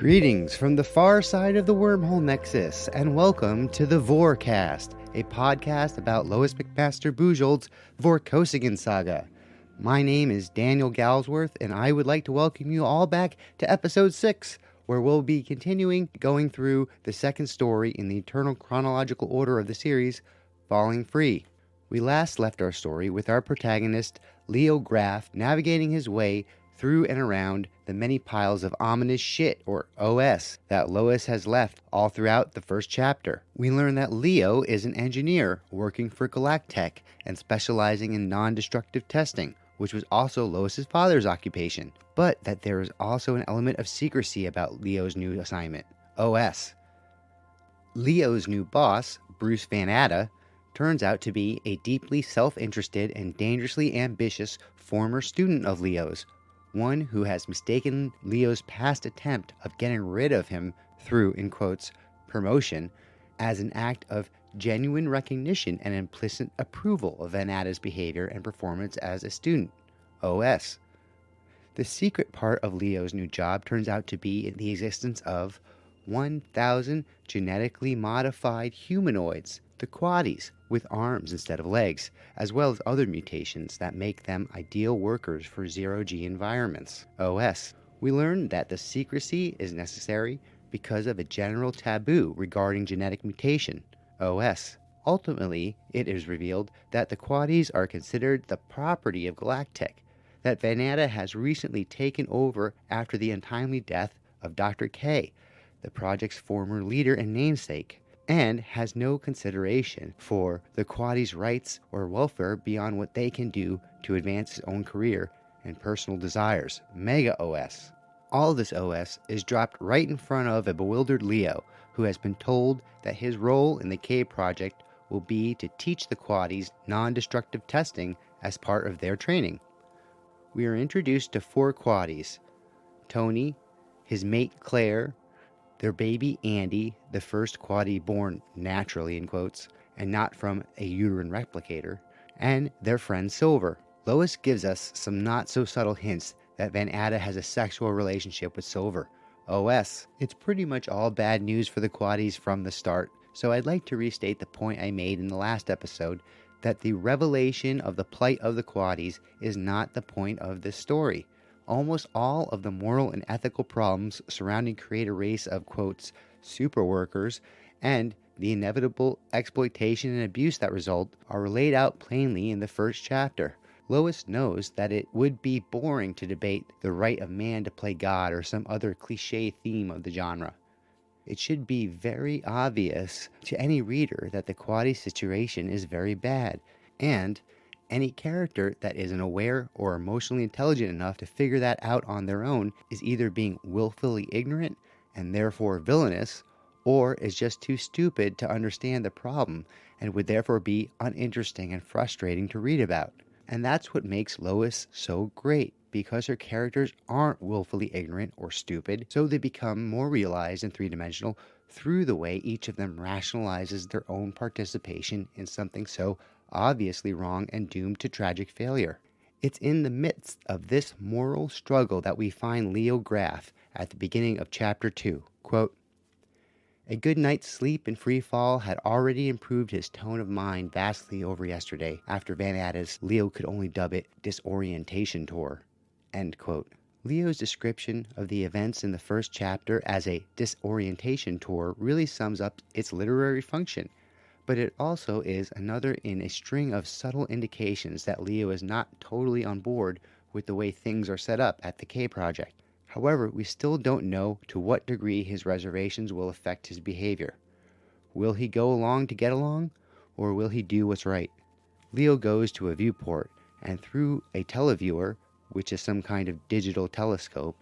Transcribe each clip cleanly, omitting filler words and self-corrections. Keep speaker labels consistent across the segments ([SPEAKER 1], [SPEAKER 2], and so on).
[SPEAKER 1] Greetings from the far side of the wormhole nexus, and welcome to the Vorcast, a podcast about Lois McMaster Bujold's Vorkosigan Saga. My name is Daniel Galsworth, and I would like to welcome you all back to episode 6, where we'll be continuing going through the second story in the eternal chronological order of the series, Falling Free. We last left our story with our protagonist, Leo Graff, navigating his way through and around the many piles of ominous shit, or OS, that Lois has left all throughout the first chapter. We learn that Leo is an engineer working for Galactech and specializing in non-destructive testing, which was also Lois's father's occupation, but that there is also an element of secrecy about Leo's new assignment, OS. Leo's new boss, Bruce Van Atta, turns out to be a deeply self-interested and dangerously ambitious former student of Leo's, one who has mistaken Leo's past attempt of getting rid of him through, in quotes, promotion, as an act of genuine recognition and implicit approval of Van Atta's behavior and performance as a student, OS. The secret part of Leo's new job turns out to be in the existence of 1,000 genetically modified humanoids, the Quaddies, with arms instead of legs, as well as other mutations that make them ideal workers for zero-G environments, OS. We learn that the secrecy is necessary because of a general taboo regarding genetic mutation, OS. Ultimately, it is revealed that the Quaddies are considered the property of Galactech, that Van Atta has recently taken over after the untimely death of Dr. K, the project's former leader and namesake, and has no consideration for the Quaddies' rights or welfare beyond what they can do to advance his own career and personal desires, Mega OS. All this OS is dropped right in front of a bewildered Leo, who has been told that his role in the K project will be to teach the Quaddies non-destructive testing as part of their training. We are introduced to 4 Quaddies: Tony, his mate Claire, their baby Andy, the first Quaddie born naturally, in quotes, and not from a uterine replicator, and their friend Silver. Lois gives us some not-so-subtle hints that Van Atta has a sexual relationship with Silver, OS. It's pretty much all bad news for the Quaddies from the start, so I'd like to restate the point I made in the last episode, that the revelation of the plight of the Quaddies is not the point of this story. Almost all of the moral and ethical problems surrounding create a race of, quotes, super workers, and the inevitable exploitation and abuse that result are laid out plainly in the first chapter. Lois knows that it would be boring to debate the right of man to play God or some other cliche theme of the genre. It should be very obvious to any reader that the Quaddie situation is very bad, and any character that isn't aware or emotionally intelligent enough to figure that out on their own is either being willfully ignorant and therefore villainous, or is just too stupid to understand the problem and would therefore be uninteresting and frustrating to read about. And that's what makes Lois so great, because her characters aren't willfully ignorant or stupid, so they become more realized and three-dimensional through the way each of them rationalizes their own participation in something so obviously wrong and doomed to tragic failure. It's in the midst of this moral struggle that we find Leo Graff at the beginning of chapter 2. Quote, "A good night's sleep in free fall had already improved his tone of mind vastly over yesterday, after Van Atta's, Leo could only dub it, disorientation tour." End quote. Leo's description of the events in the first chapter as a disorientation tour really sums up its literary function, but it also is another in a string of subtle indications that Leo is not totally on board with the way things are set up at the K project. However, we still don't know to what degree his reservations will affect his behavior. Will he go along to get along, or will he do what's right? Leo goes to a viewport, and through a televiewer, which is some kind of digital telescope,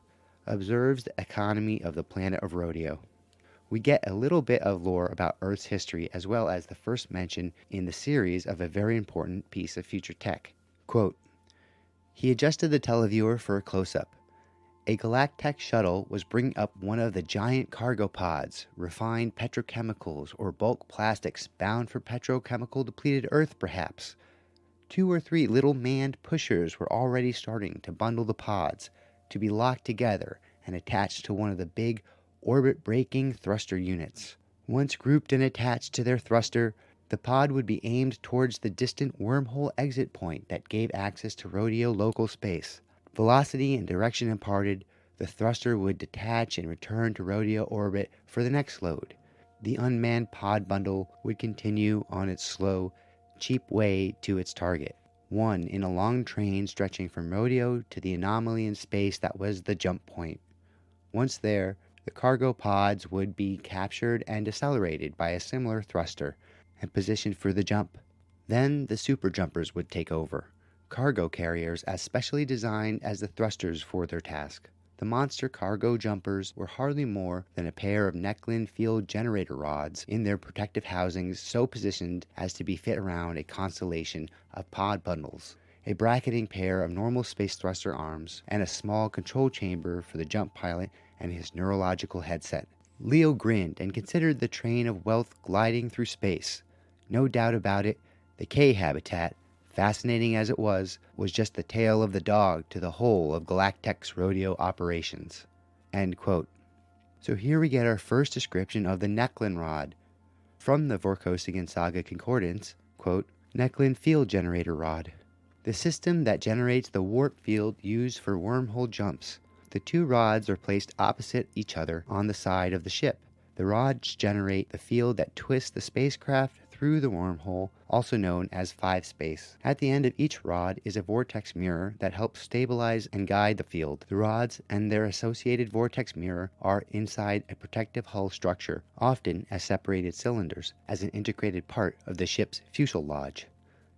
[SPEAKER 1] observes the economy of the planet of Rodeo. We get a little bit of lore about Earth's history, as well as the first mention in the series of a very important piece of future tech. Quote, "He adjusted the televiewer for a close-up. A Galactech shuttle was bringing up one of the giant cargo pods, refined petrochemicals or bulk plastics bound for petrochemical depleted Earth, perhaps. 2 or 3 little manned pushers were already starting to bundle the pods, to be locked together and attached to one of the big orbit-breaking thruster units. Once grouped and attached to their thruster, the pod would be aimed towards the distant wormhole exit point that gave access to rodeo local space. Velocity and direction imparted, the thruster would detach and return to rodeo orbit for the next load. The unmanned pod bundle would continue on its slow, cheap way to its target, one in a long train stretching from rodeo to the anomaly in space that was the jump point. Once there, the cargo pods would be captured and decelerated by a similar thruster and positioned for the jump. Then the super jumpers would take over, cargo carriers as specially designed as the thrusters for their task. The monster cargo jumpers were hardly more than a pair of Necklin field generator rods in their protective housings so positioned as to be fit around a constellation of pod bundles, a bracketing pair of normal space thruster arms, and a small control chamber for the jump pilot and his neurological headset. Leo grinned and considered the train of wealth gliding through space. No doubt about it, the K habitat, fascinating as it was just the tail of the dog to the whole of Galactech's rodeo operations. End quote. So here we get our first description of the Necklin rod. From the Vorkosigan Saga Concordance, quote, Necklin field generator rod. The system that generates the warp field used for wormhole jumps. The two rods are placed opposite each other on the side of the ship. The rods generate the field that twists the spacecraft through the wormhole, also known as 5-space. At the end of each rod is a vortex mirror that helps stabilize and guide the field. The rods and their associated vortex mirror are inside a protective hull structure, often as separated cylinders, as an integrated part of the ship's fuselage.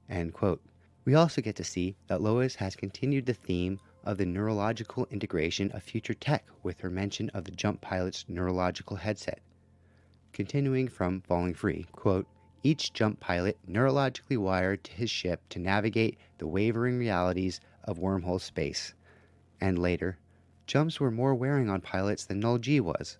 [SPEAKER 1] End quote. We also get to see that Lois has continued the theme of the neurological integration of future tech with her mention of the jump pilot's neurological headset. Continuing from Falling Free, quote, each jump pilot neurologically wired to his ship to navigate the wavering realities of wormhole space. And later, jumps were more wearing on pilots than Null G was.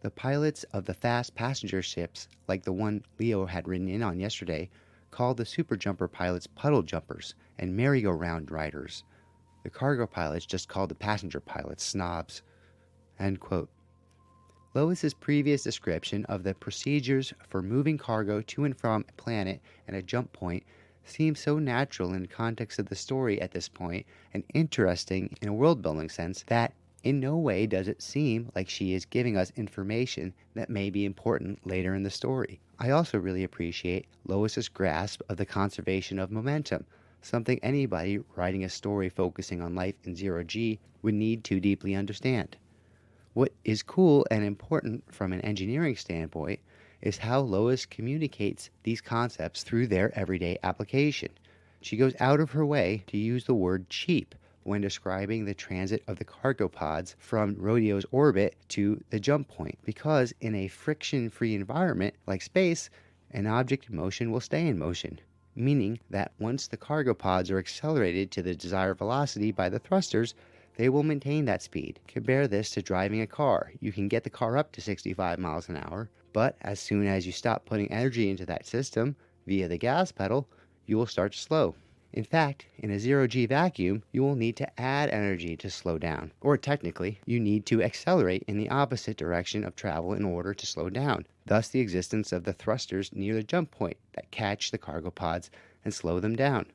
[SPEAKER 1] The pilots of the fast passenger ships, like the one Leo had ridden in on yesterday, called the super jumper pilots puddle jumpers and merry-go-round riders. The cargo pilots just called the passenger pilots snobs. End quote. Lois's previous description of the procedures for moving cargo to and from a planet and a jump point seems so natural in the context of the story at this point and interesting in a world-building sense that in no way does it seem like she is giving us information that may be important later in the story. I also really appreciate Lois's grasp of the conservation of momentum, something anybody writing a story focusing on life in zero-G would need to deeply understand. What is cool and important from an engineering standpoint is how Lois communicates these concepts through their everyday application. She goes out of her way to use the word cheap when describing the transit of the cargo pods from Rodeo's orbit to the jump point, because in a friction-free environment like space, an object in motion will stay in motion, meaning that once the cargo pods are accelerated to the desired velocity by the thrusters, they will maintain that speed. Compare this to driving a car. You can get the car up to 65 miles an hour, but as soon as you stop putting energy into that system via the gas pedal, you will start to slow. In fact, in a zero-G vacuum, you will need to add energy to slow down. Or technically, you need to accelerate in the opposite direction of travel in order to slow down. Thus the existence of the thrusters near the jump point that catch the cargo pods and slow them down.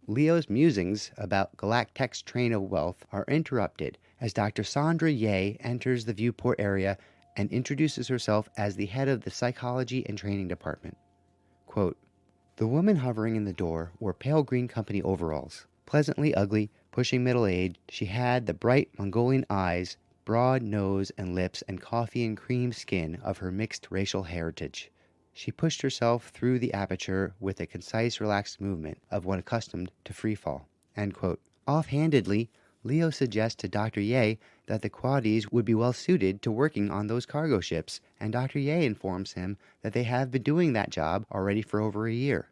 [SPEAKER 1] Leo's musings about Galactech's train of wealth are interrupted as Dr. Sandra Ye enters the viewport area and introduces herself as the head of the Psychology and Training Department. Quote, the woman hovering in the door wore pale green company overalls. Pleasantly ugly, pushing middle age, she had the bright Mongolian eyes, broad nose and lips, and coffee and cream skin of her mixed racial heritage. She pushed herself through the aperture with a concise, relaxed movement of one accustomed to free fall. End quote. Offhandedly, Leo suggests to Dr. Ye that the Quadis would be well suited to working on those cargo ships, and Dr. Ye informs him that they have been doing that job already for over a year.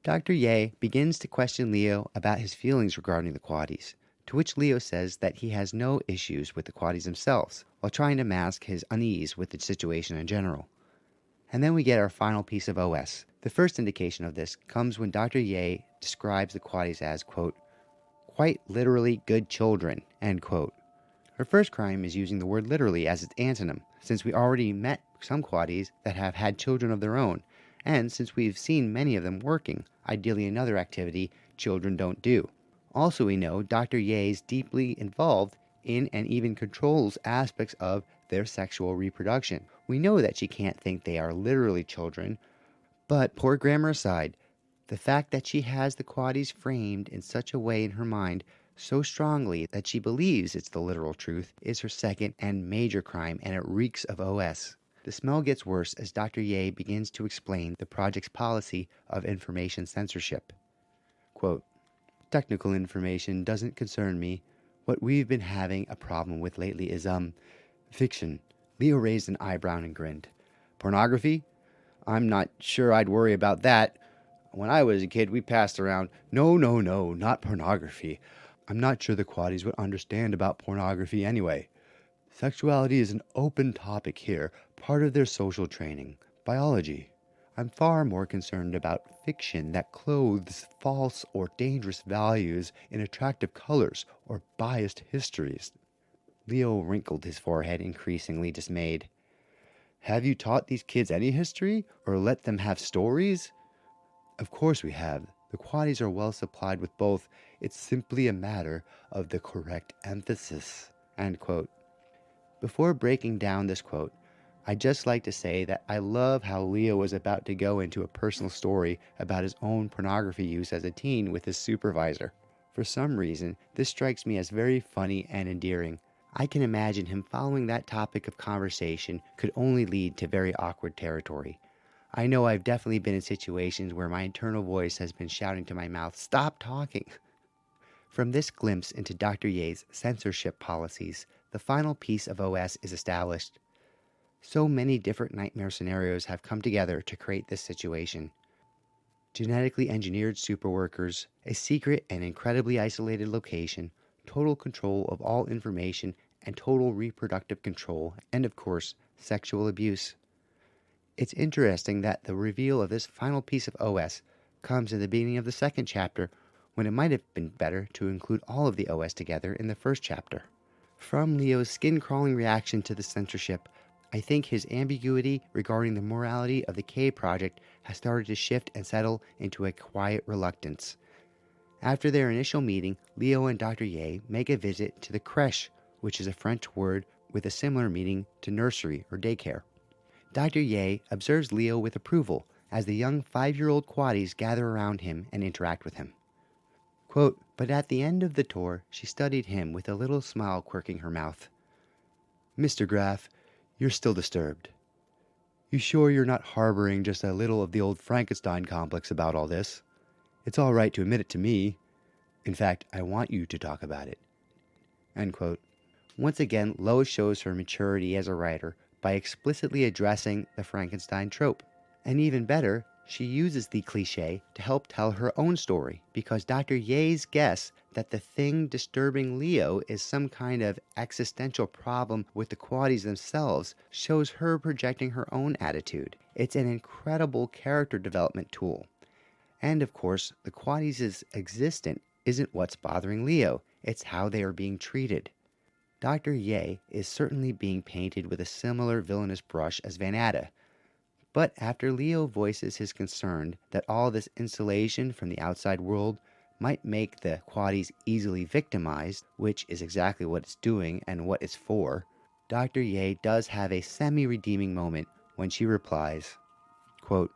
[SPEAKER 1] Dr. Ye begins to question Leo about his feelings regarding the Quadis, to which Leo says that he has no issues with the Quadis themselves, while trying to mask his unease with the situation in general. And then we get our final piece of OS. The first indication of this comes when Dr. Ye describes the Quadis as, quote, quite literally good children, end quote. Her first crime is using the word literally as its antonym, since we already met some quaddies that have had children of their own, and since we've seen many of them working, ideally another activity children don't do. Also, we know Dr. Ye is deeply involved in and even controls aspects of their sexual reproduction. We know that she can't think they are literally children, but poor grammar aside, the fact that she has the quaddies framed in such a way in her mind so strongly that she believes it's the literal truth is her second and major crime, and it reeks of OS. The smell gets worse as Dr. Ye begins to explain the project's policy of information censorship. Quote, "Technical information doesn't concern me. What we've been having a problem with lately is, fiction." Leo raised an eyebrow and grinned. "Pornography? I'm not sure I'd worry about that. When I was a kid, we passed around, no, not pornography. I'm not sure the quaddies would understand about pornography anyway. Sexuality is an open topic here, part of their social training, biology. I'm far more concerned about fiction that clothes false or dangerous values in attractive colors or biased histories." Leo wrinkled his forehead, increasingly dismayed. "Have you taught these kids any history, or let them have stories?" "Of course we have. The quaddies are well supplied with both. It's simply a matter of the correct emphasis." End quote. Before breaking down this quote, I'd just like to say that I love how Leo was about to go into a personal story about his own pornography use as a teen with his supervisor. For some reason, this strikes me as very funny and endearing. I can imagine him following that topic of conversation could only lead to very awkward territory. I know I've definitely been in situations where my internal voice has been shouting to my mouth, "Stop talking!" From this glimpse into Dr. Ye's censorship policies, the final piece of OS is established. So many different nightmare scenarios have come together to create this situation. Genetically engineered superworkers, a secret and incredibly isolated location, total control of all information, and total reproductive control, and of course, sexual abuse. It's interesting that the reveal of this final piece of OS comes in the beginning of the second chapter, when it might have been better to include all of the OS together in the first chapter. From Leo's skin-crawling reaction to the censorship, I think his ambiguity regarding the morality of the K project has started to shift and settle into a quiet reluctance. After their initial meeting, Leo and Dr. Ye make a visit to the crèche, which is a French word with a similar meaning to nursery or daycare. Dr. Ye observes Leo with approval as the young 5-year-old quaddies gather around him and interact with him. Quote, "But at the end of the tour, she studied him with a little smile quirking her mouth. 'Mr. Graff, you're still disturbed. You sure you're not harboring just a little of the old Frankenstein complex about all this? It's all right to admit it to me. In fact, I want you to talk about it.'" End quote. Once again, Lois shows her maturity as a writer by explicitly addressing the Frankenstein trope. And even better, she uses the cliché to help tell her own story, because Dr. Ye's guess that the thing disturbing Leo is some kind of existential problem with the quaddies themselves shows her projecting her own attitude. It's an incredible character development tool. And of course, the quaddies' existence isn't what's bothering Leo, it's how they are being treated. Dr. Ye is certainly being painted with a similar villainous brush as Van Atta. But after Leo voices his concern that all this insulation from the outside world might make the quaddies easily victimized, which is exactly what it's doing and what it's for, Dr. Ye does have a semi-redeeming moment when she replies, quote,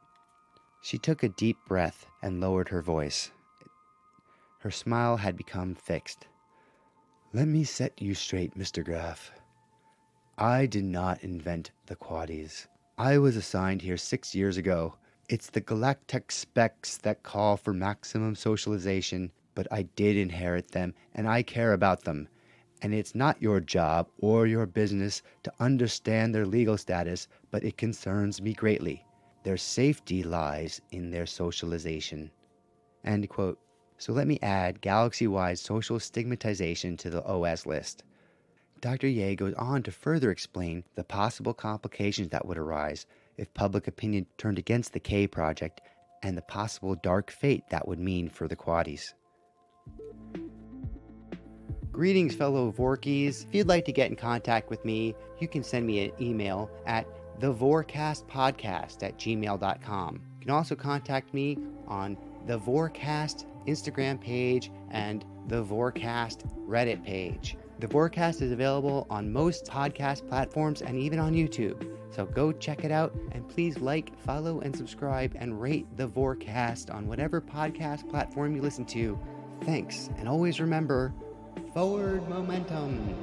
[SPEAKER 1] "She took a deep breath and lowered her voice. Her smile had become fixed. 'Let me set you straight, Mr. Graff. I did not invent the quaddies. I was assigned here 6 years ago. It's the galactic specs that call for maximum socialization, but I did inherit them, and I care about them. And it's not your job or your business to understand their legal status, but it concerns me greatly. Their safety lies in their socialization.'" End quote. So let me add galaxy-wide social stigmatization to the OS list. Dr. Ye goes on to further explain the possible complications that would arise if public opinion turned against the K project and the possible dark fate that would mean for the quaddies. Greetings, fellow Vorkies. If you'd like to get in contact with me, you can send me an email at thevorcastpodcast@gmail.com. You can also contact me on the Vorcast Instagram page and the Vorcast Reddit page. The Vorcast is available on most podcast platforms and even on YouTube. So go check it out, and please like, follow, and subscribe, and rate the Vorcast on whatever podcast platform you listen to. Thanks, and always remember, forward momentum.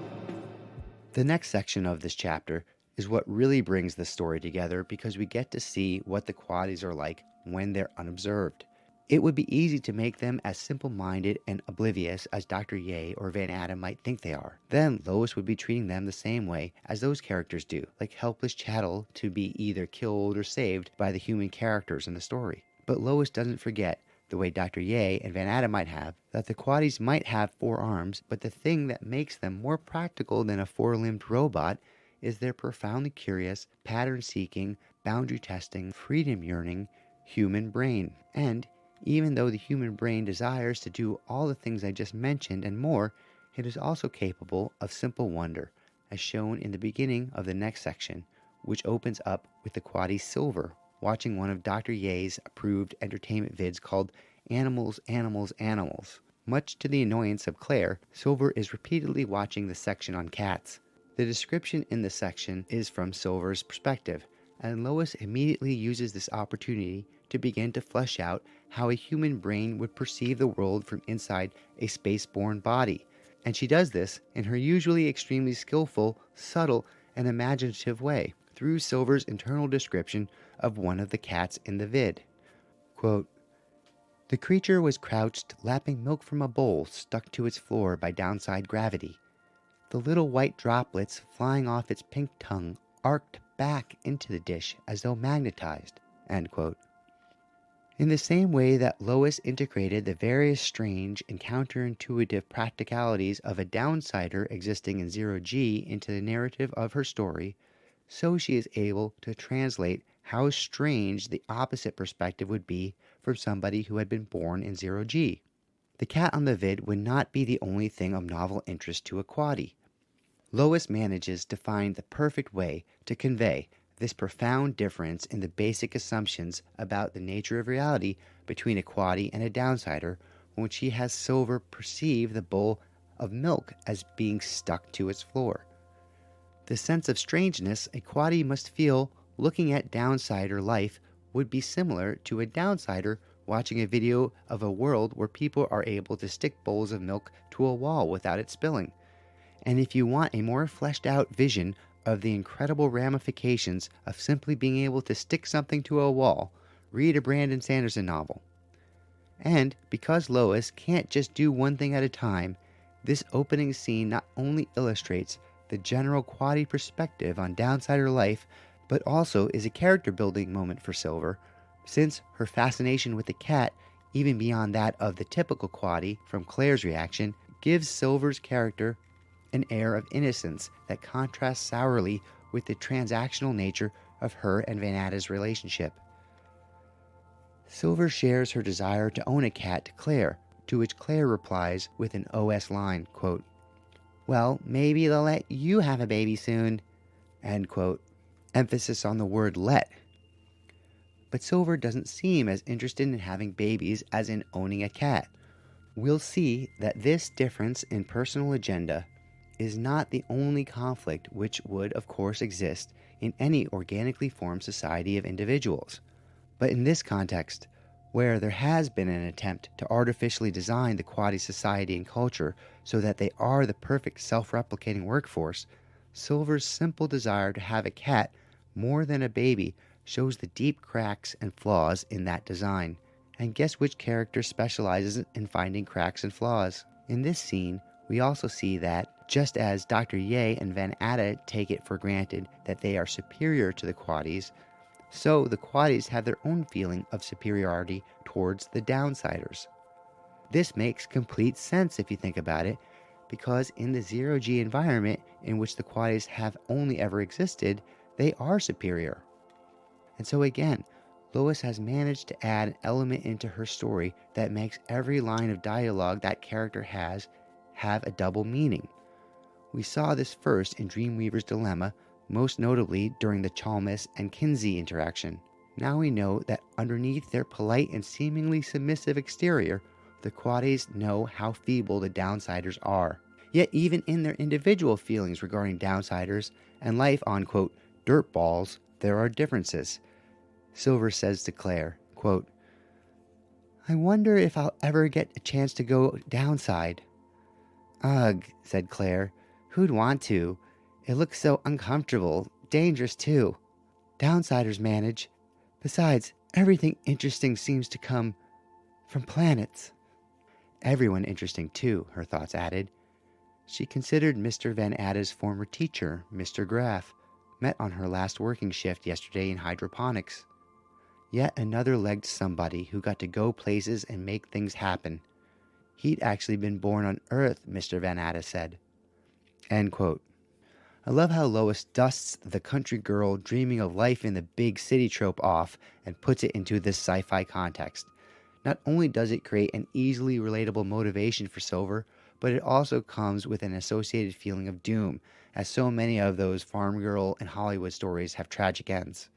[SPEAKER 1] The next section of this chapter is what really brings the story together, because we get to see what the qualities are like when they're unobserved. It would be easy to make them as simple-minded and oblivious as Dr. Ye or Van Adam might think they are. Then Lois would be treating them the same way as those characters do, like helpless chattel to be either killed or saved by the human characters in the story. But Lois doesn't forget, the way Dr. Ye and Van Adam might have, that the qualities might have 4 arms, but the thing that makes them more practical than a 4-limbed robot is their profoundly curious, pattern-seeking, boundary-testing, freedom-yearning human brain. And even though the human brain desires to do all the things I just mentioned and more, it is also capable of simple wonder, as shown in the beginning of the next section, which opens up with the quality Silver watching one of Dr. Ye's approved entertainment vids called Animals, Animals, Animals. Much to the annoyance of Claire, Silver is repeatedly watching the section on cats. The description in the section is from Silver's perspective, and Lois immediately uses this opportunity to begin to flesh out how a human brain would perceive the world from inside a space-borne body. And she does this in her usually extremely skillful, subtle, and imaginative way, through Silver's internal description of one of the cats in the vid. Quote, "The creature was crouched, lapping milk from a bowl stuck to its floor by downside gravity. The little white droplets flying off its pink tongue arced back into the dish as though magnetized." End quote. In the same way that Lois integrated the various strange and counterintuitive practicalities of a downsider existing in 0G into the narrative of her story, so she is able to translate how strange the opposite perspective would be from somebody who had been born in 0G. The cat on the vid would not be the only thing of novel interest to a quaddy. Lois manages to find the perfect way to convey this profound difference in the basic assumptions about the nature of reality between a quaddy and a downsider when she has Silver perceive the bowl of milk as being stuck to its floor. The sense of strangeness a quaddy must feel looking at downsider life would be similar to a downsider watching a video of a world where people are able to stick bowls of milk to a wall without it spilling. And if you want a more fleshed out vision of the incredible ramifications of simply being able to stick something to a wall, read a Brandon Sanderson novel. And because Lois can't just do one thing at a time, this opening scene not only illustrates the general quaddy perspective on downsider life, but also is a character building moment for Silver, since her fascination with the cat, even beyond that of the typical quaddy from Claire's reaction, gives Silver's character an air of innocence that contrasts sourly with the transactional nature of her and Van Ada's relationship. Silver shares her desire to own a cat to Claire, to which Claire replies with an OS line, quote, "Well, maybe they'll let you have a baby soon," end quote. Emphasis on the word let. But Silver doesn't seem as interested in having babies as in owning a cat. We'll see that this difference in personal agenda is not the only conflict which would, of course, exist in any organically formed society of individuals. But in this context, where there has been an attempt to artificially design the quaddy society and culture so that they are the perfect self-replicating workforce, Silver's simple desire to have a cat more than a baby shows the deep cracks and flaws in that design. And guess which character specializes in finding cracks and flaws? In this scene, we also see that, just as Dr. Ye and Van Ada take it for granted that they are superior to the quaddies, so the quaddies have their own feeling of superiority towards the downsiders. This makes complete sense if you think about it, because in the 0G environment in which the quaddies have only ever existed, they are superior. And so again, Lois has managed to add an element into her story that makes every line of dialogue that character has have a double meaning. We saw this first in Dreamweaver's Dilemma, most notably during the Chalmers and Kinsey interaction. Now we know that underneath their polite and seemingly submissive exterior, the Quades know how feeble the Downsiders are. Yet even in their individual feelings regarding Downsiders and life on, quote, dirt balls, there are differences. Silver says to Claire, quote, I wonder if I'll ever get a chance to go downside. Ugh, said Claire. Who'd want to? It looks so uncomfortable, dangerous too. Downsiders manage. Besides, everything interesting seems to come from planets. Everyone interesting too, her thoughts added. She considered Mr. Van Atta's former teacher, Mr. Graff, met on her last working shift yesterday in hydroponics. Yet another legged somebody who got to go places and make things happen. He'd actually been born on Earth, Mr. Van Atta said. End quote. I love how Lois dusts the country girl dreaming of life in the big city trope off and puts it into this sci-fi context. Not only does it create an easily relatable motivation for Silver, but it also comes with an associated feeling of doom, as so many of those farm girl and Hollywood stories have tragic ends.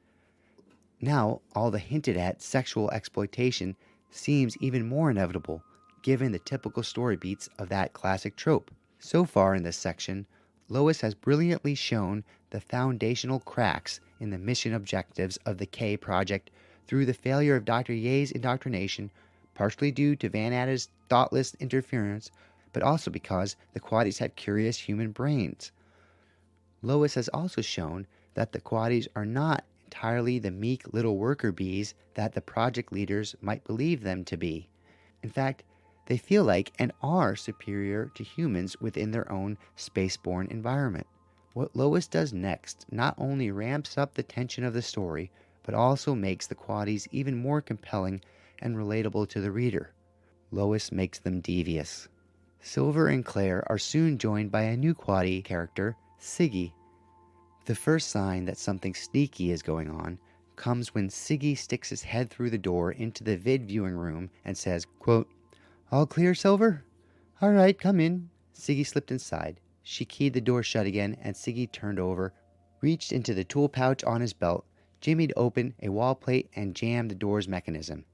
[SPEAKER 1] Now, all the hinted at sexual exploitation seems even more inevitable, given the typical story beats of that classic trope. So far in this section, Lois has brilliantly shown the foundational cracks in the mission objectives of the K Project through the failure of Dr. Ye's indoctrination, partially due to Van Atta's thoughtless interference, but also because the Quades have curious human brains. Lois has also shown that the Quades are not entirely the meek little worker bees that the project leaders might believe them to be. In fact, they feel like and are superior to humans within their own spaceborne environment. What Lois does next not only ramps up the tension of the story, but also makes the Quades even more compelling and relatable to the reader. Lois makes them devious. Silver and Claire are soon joined by a new Quade character, Siggy. The first sign that something sneaky is going on comes when Siggy sticks his head through the door into the vid viewing room and says, quote, All clear, Silver? All right, come in. Siggy slipped inside. She keyed the door shut again, and Siggy turned over, reached into the tool pouch on his belt, jimmied open a wall plate, and jammed the door's mechanism.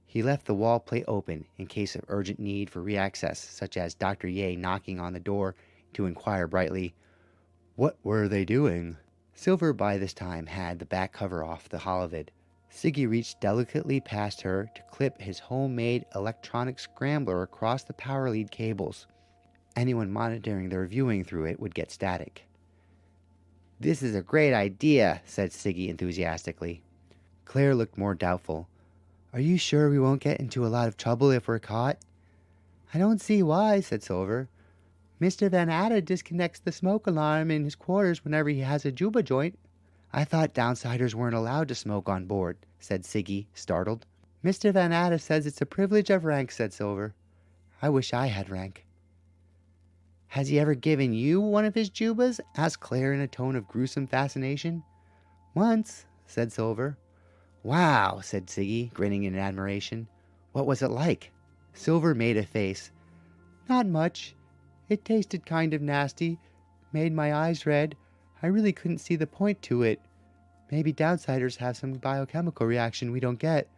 [SPEAKER 1] He left the wall plate open in case of urgent need for reaccess, such as Dr. Ye knocking on the door to inquire brightly, What were they doing? Silver by this time had the back cover off the holovid. Siggy reached delicately past her to clip his homemade electronic scrambler across the power lead cables. Anyone monitoring their viewing through it would get static. This is a great idea, said Siggy enthusiastically. Claire looked more doubtful. Are you sure we won't get into a lot of trouble if we're caught? I don't see why, said Silver. Mr. Van Atta disconnects the smoke alarm in his quarters whenever he has a juba joint. I thought downsiders weren't allowed to smoke on board, said Siggy, startled. Mr. Van Atta says it's a privilege of rank, said Silver. I wish I had rank. Has he ever given you one of his jubas? Asked Claire in a tone of gruesome fascination. Once, said Silver. Wow, said Siggy, grinning in admiration. What was it like? Silver made a face. Not much. It tasted kind of nasty, made my eyes red. I really couldn't see the point to it. Maybe downsiders have some biochemical reaction we don't get.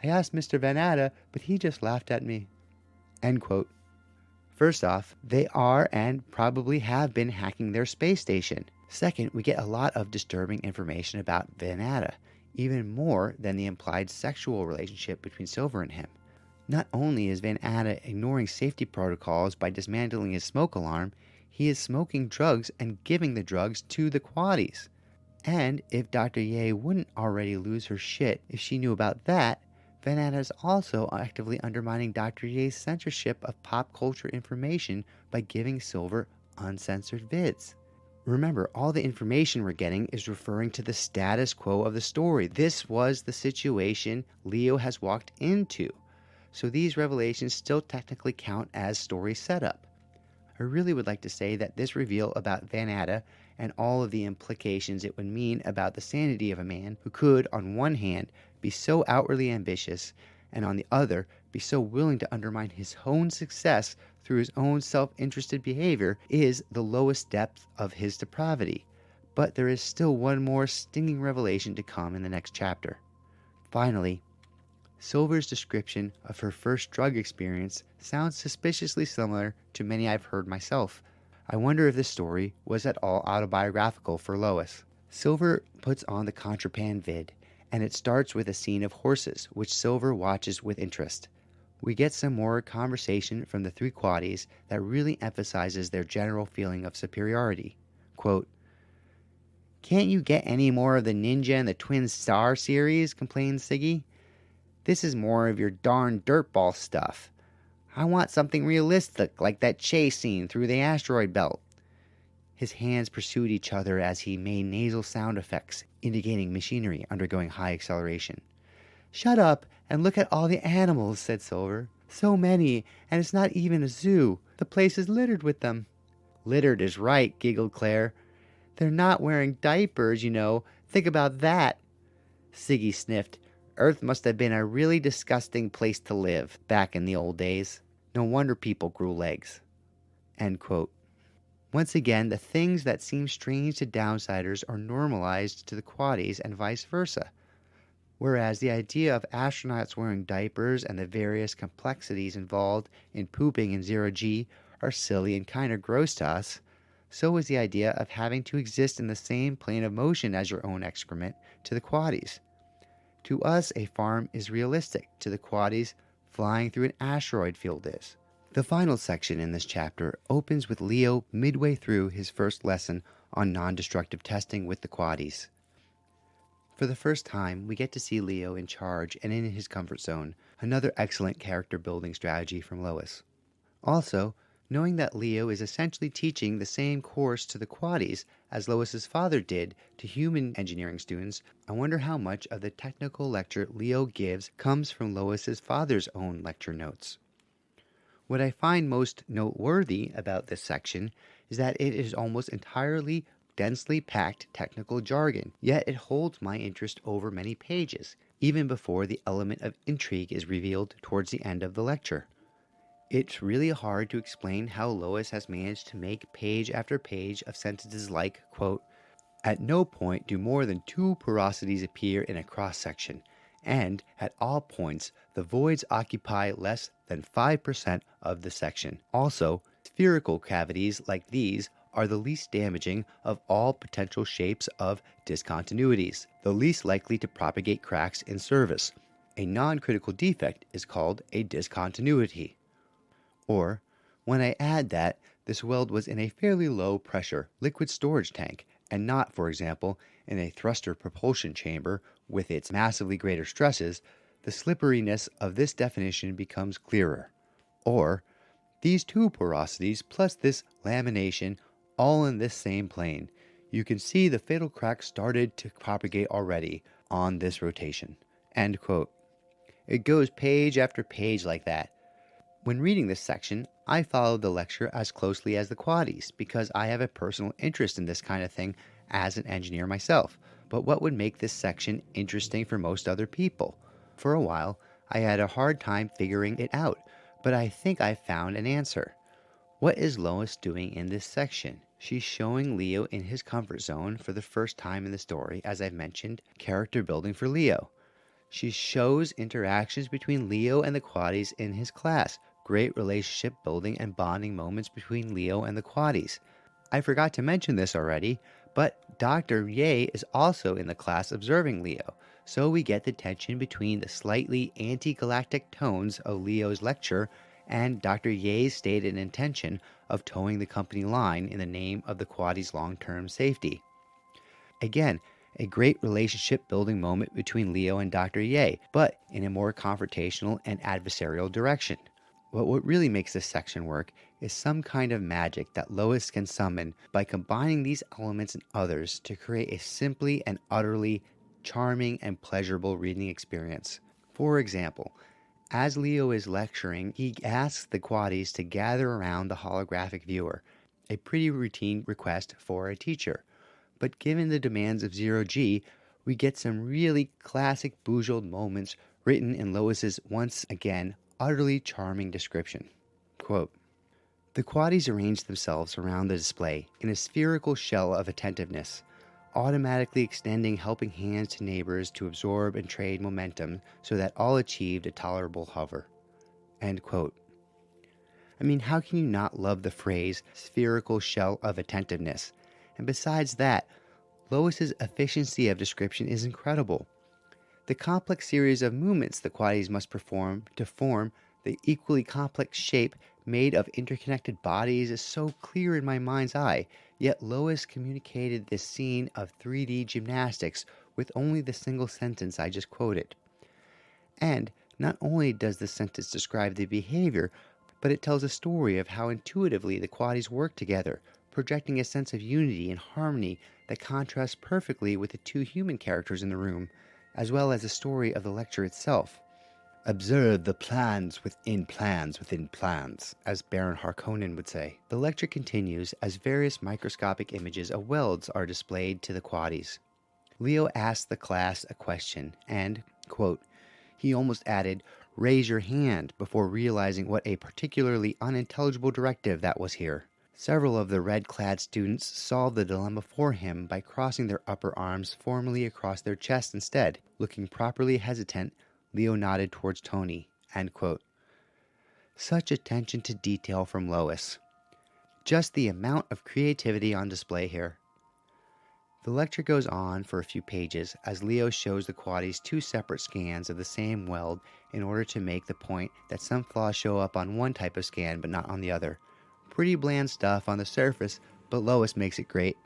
[SPEAKER 1] I asked Mr. Van Atta, but he just laughed at me. End quote. First off, they are and probably have been hacking their space station. Second, we get a lot of disturbing information about Van Atta, even more than the implied sexual relationship between Silver and him. Not only is Van Atta ignoring safety protocols by dismantling his smoke alarm, he is smoking drugs and giving the drugs to the Quades. And if Dr. Ye wouldn't already lose her shit if she knew about that, Van Atta is also actively undermining Dr. Ye's censorship of pop culture information by giving Silver uncensored vids. Remember, all the information we're getting is referring to the status quo of the story. This was the situation Leo has walked into. So these revelations still technically count as story setup. I really would like to say that this reveal about Van Atta and all of the implications it would mean about the sanity of a man who could, on one hand, be so outwardly ambitious, and on the other, be so willing to undermine his own success through his own self-interested behavior is the lowest depth of his depravity. But there is still one more stinging revelation to come in the next chapter. Finally, Silver's description of her first drug experience sounds suspiciously similar to many I've heard myself. I wonder if this story was at all autobiographical for Lois. Silver puts on the contraband vid, and it starts with a scene of horses, which Silver watches with interest. We get some more conversation from the three quaddies that really emphasizes their general feeling of superiority. Quote, "Can't you get any more of the Ninja and the Twin Star series?" complains Siggy. "This is more of your darn dirtball stuff. I want something realistic like that chase scene through the asteroid belt." His hands pursued each other as he made nasal sound effects, indicating machinery undergoing high acceleration. "Shut up and look at all the animals," said Silver. "So many, and it's not even a zoo. The place is littered with them." "Littered is right," giggled Claire. "They're not wearing diapers, you know. Think about that." Siggy sniffed. "Earth must have been a really disgusting place to live back in the old days. No wonder people grew legs." End quote. Once again, the things that seem strange to downsiders are normalized to the quaddies and vice versa. Whereas the idea of astronauts wearing diapers and the various complexities involved in pooping in zero-G are silly and kind of gross to us, so is the idea of having to exist in the same plane of motion as your own excrement to the quaddies. To us, a farm is realistic. To the quaddies, flying through an asteroid field is. The final section in this chapter opens with Leo midway through his first lesson on non-destructive testing with the quaddies. For the first time, we get to see Leo in charge and in his comfort zone, another excellent character building strategy from Lois. Also, knowing that Leo is essentially teaching the same course to the quaddies as Lois's father did to human engineering students, I wonder how much of the technical lecture Leo gives comes from Lois's father's own lecture notes. What I find most noteworthy about this section is that it is almost entirely densely packed technical jargon, yet it holds my interest over many pages, even before the element of intrigue is revealed towards the end of the lecture. It's really hard to explain how Lois has managed to make page after page of sentences like, quote, "At no point do more than 2 porosities appear in a cross-section, and at all points the voids occupy less than 5% of the section. Also, spherical cavities like these are the least damaging of all potential shapes of discontinuities, the least likely to propagate cracks in service. A non-critical defect is called a discontinuity." Or, when I add that this weld was in a fairly low pressure liquid storage tank, and not, for example, in a thruster propulsion chamber with its massively greater stresses, the slipperiness of this definition becomes clearer. Or, these 2 porosities plus this lamination all in this same plane. You can see the fatal crack started to propagate already on this rotation. End quote. It goes page after page like that. When reading this section, I followed the lecture as closely as the quaddies because I have a personal interest in this kind of thing as an engineer myself. But what would make this section interesting for most other people? For a while, I had a hard time figuring it out, but I think I found an answer. What is Lois doing in this section? She's showing Leo in his comfort zone for the first time in the story, as I've mentioned, character building for Leo. She shows interactions between Leo and the quaddies in his class, great relationship building and bonding moments between Leo and the quaddies. I forgot to mention this already, but Dr. Ye is also in the class observing Leo, so we get the tension between the slightly anti-galactic tones of Leo's lecture and Dr. Ye's stated intention of towing the company line in the name of the quaddies' long-term safety. Again, a great relationship building moment between Leo and Dr. Ye, but in a more confrontational and adversarial direction. But what really makes this section work is some kind of magic that Lois can summon by combining these elements and others to create a simply and utterly charming and pleasurable reading experience. For example, as Leo is lecturing, he asks the quaddies to gather around the holographic viewer, a pretty routine request for a teacher. But given the demands of zero-G, we get some really classic Bujold moments written in Lois's once again utterly charming description. Quote, The quaddies arrange themselves around the display in a spherical shell of attentiveness, automatically extending helping hands to neighbors to absorb and trade momentum so that all achieved a tolerable hover. End quote. I mean, how can you not love the phrase spherical shell of attentiveness? And besides that, Lois's efficiency of description is incredible. The complex series of movements the quaddies must perform to form the equally complex shape made of interconnected bodies is so clear in my mind's eye, yet Lois communicated this scene of 3D gymnastics with only the single sentence I just quoted. And not only does the sentence describe the behavior, but it tells a story of how intuitively the quaddies work together, projecting a sense of unity and harmony that contrasts perfectly with the two human characters in the room, as well as the story of the lecture itself. Observe the plans within plans within plans, as Baron Harkonnen would say. The lecture continues as various microscopic images of welds are displayed to the quaddies. Leo asks the class a question and, quote, he almost added, "Raise your hand," before realizing what a particularly unintelligible directive that was here. Several of the red-clad students solved the dilemma for him by crossing their upper arms formally across their chests instead. Looking properly hesitant, Leo nodded towards Tony. End quote. Such attention to detail from Lois. Just the amount of creativity on display here. The lecture goes on for a few pages as Leo shows the quaddies two separate scans of the same weld in order to make the point that some flaws show up on one type of scan but not on the other. Pretty bland stuff on the surface, but Lois makes it great.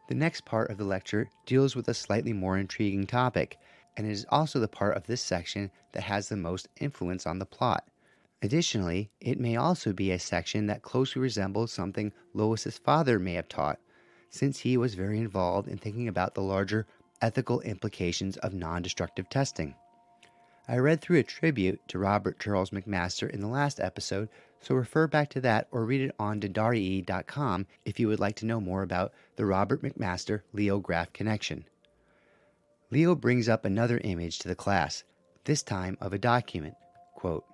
[SPEAKER 1] The next part of the lecture deals with a slightly more intriguing topic, and it is also the part of this section that has the most influence on the plot. Additionally, it may also be a section that closely resembles something Lois's father may have taught, since he was very involved in thinking about the larger ethical implications of non-destructive testing. I read through a tribute to Robert Charles McMaster in the last episode, so refer back to that or read it on Dendari.com if you would like to know more about the Robert McMaster-Leo Graph connection. Leo brings up another image to the class, this time of a document. Quote,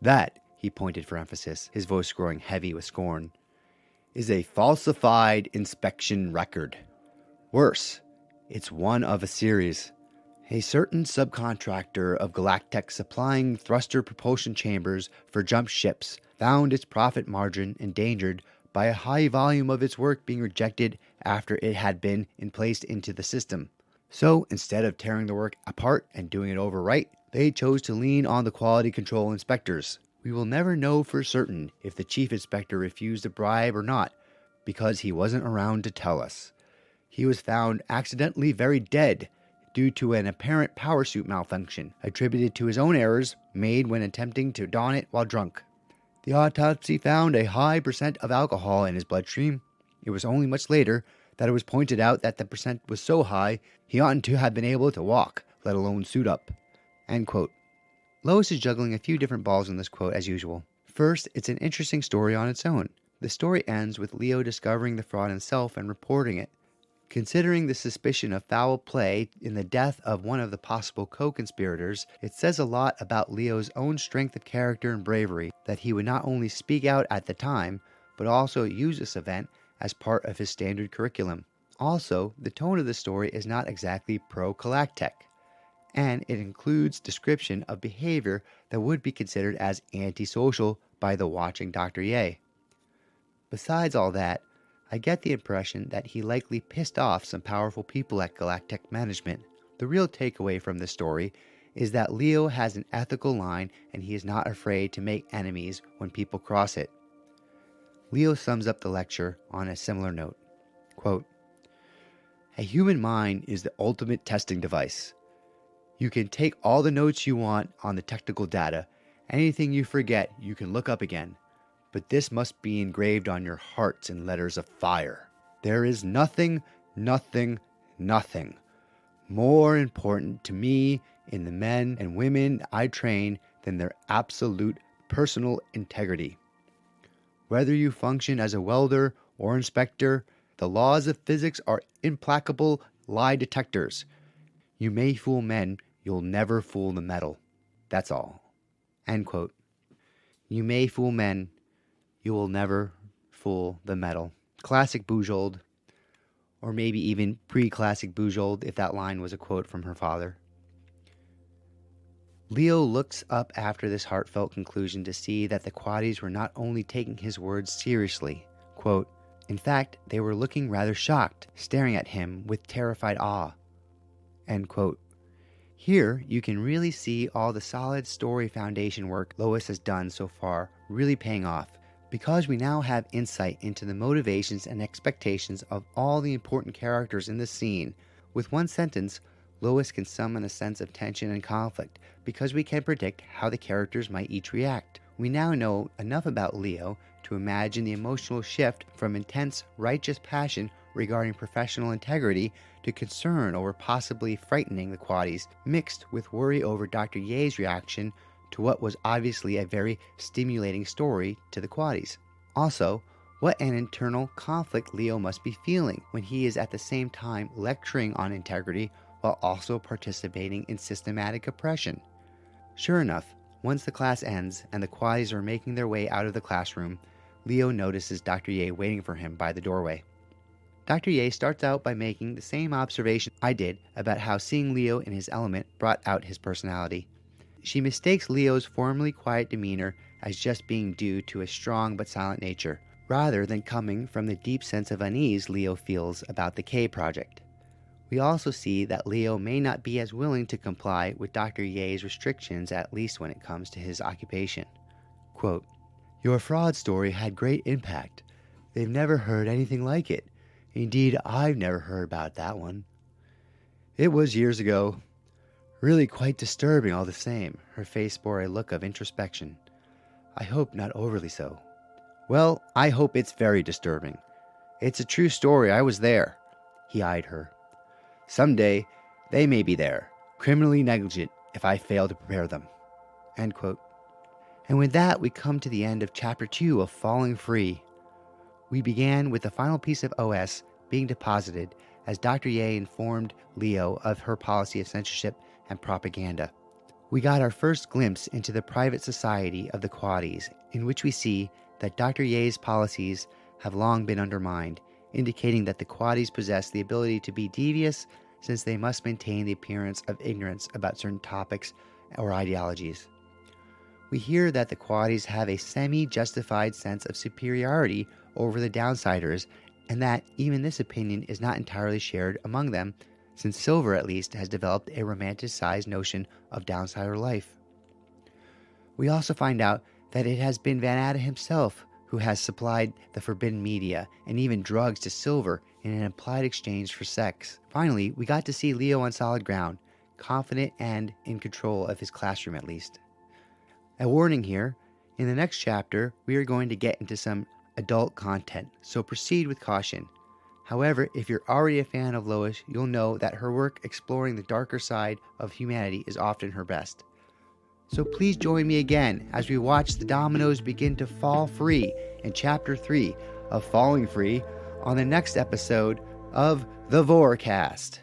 [SPEAKER 1] "That," he pointed for emphasis, his voice growing heavy with scorn, "is a falsified inspection record. Worse, it's one of a series. A certain subcontractor of Galactech supplying thruster propulsion chambers for jump ships found its profit margin endangered by a high volume of its work being rejected after it had been placed into the system. So, instead of tearing the work apart and doing it over right, they chose to lean on the quality control inspectors. We will never know for certain if the chief inspector refused a bribe or not, because he wasn't around to tell us. He was found accidentally very dead due to an apparent power suit malfunction, attributed to his own errors made when attempting to don it while drunk. The autopsy found a high percent of alcohol in his bloodstream. It was only much later that it was pointed out that the percent was so high he oughtn't to have been able to walk, let alone suit up." End quote. Lois is juggling a few different balls in this quote as usual. First, it's an interesting story on its own. The story ends with Leo discovering the fraud himself and reporting it. Considering the suspicion of foul play in the death of one of the possible co-conspirators, it says a lot about Leo's own strength of character and bravery that he would not only speak out at the time, but also use this event as part of his standard curriculum. Also, the tone of the story is not exactly pro-Galactech, and it includes description of behavior that would be considered as antisocial by the watching Dr. Ye. Besides all that, I get the impression that he likely pissed off some powerful people at Galactech management. The real takeaway from this story is that Leo has an ethical line and he is not afraid to make enemies when people cross it. Leo sums up the lecture on a similar note. Quote, "A human mind is the ultimate testing device. You can take all the notes you want on the technical data. Anything you forget, you can look up again. But this must be engraved on your hearts in letters of fire. There is nothing more important to me in the men and women I train than their absolute personal integrity. Whether you function as a welder or inspector, the laws of physics are implacable lie detectors. You may fool men, you'll never fool the metal. That's all." End quote. You may fool men, You will never fool the metal. Classic Bujold, or maybe even pre-classic Bujold if that line was a quote from her father. Leo looks up after this heartfelt conclusion to see that the Quaddies were not only taking his words seriously, quote, in fact, they were looking rather shocked, staring at him with terrified awe, end quote. Here, you can really see all the solid story foundation work Lois has done so far really paying off, because we now have insight into the motivations and expectations of all the important characters in the scene. With one sentence, Lois can summon a sense of tension and conflict, because we can predict how the characters might each react. We now know enough about Leo to imagine the emotional shift from intense, righteous passion regarding professional integrity to concern over possibly frightening the Quaddies, mixed with worry over Dr. Ye's reaction to what was obviously a very stimulating story to the Quaddies. Also, what an internal conflict Leo must be feeling when he is at the same time lecturing on integrity while also participating in systematic oppression. Sure enough, once the class ends and the Quaddies are making their way out of the classroom, Leo notices Dr. Ye waiting for him by the doorway. Dr. Ye starts out by making the same observation I did about how seeing Leo in his element brought out his personality. She mistakes Leo's formerly quiet demeanor as just being due to a strong but silent nature, rather than coming from the deep sense of unease Leo feels about the K project. We also see that Leo may not be as willing to comply with Dr. Ye's restrictions, at least when it comes to his occupation. Quote, your fraud story had great impact. They've never heard anything like it. Indeed, I've never heard about that one. It was years ago. Really quite disturbing all the same. Her face bore a look of introspection. I hope not overly so. Well, I hope it's very disturbing. It's a true story. I was there. He eyed her. Someday, they may be there, criminally negligent if I fail to prepare them. End quote. And with that, we come to the end of Chapter 2 of Falling Free. We began with the final piece of OS being deposited as Dr. Ye informed Leo of her policy of censorship and propaganda. We got our first glimpse into the private society of the Quaddies, in which we see that Dr. Ye's policies have long been undermined, indicating that the Quaddies possess the ability to be devious since they must maintain the appearance of ignorance about certain topics or ideologies. We hear that the Quaddies have a semi-justified sense of superiority over the downsiders, and that even this opinion is not entirely shared among them, since Silver at least has developed a romanticized notion of downsider life. We also find out that it has been Van Atta himself who has supplied the forbidden media and even drugs to Silver in an implied exchange for sex. Finally, we got to see Leo on solid ground, confident and in control of his classroom at least. A warning here, in the next chapter, we are going to get into some adult content, so proceed with caution. However, if you're already a fan of Lois, you'll know that her work exploring the darker side of humanity is often her best. So please join me again as we watch the dominoes begin to fall free in Chapter 3 of Falling Free on the next episode of the Vorkast.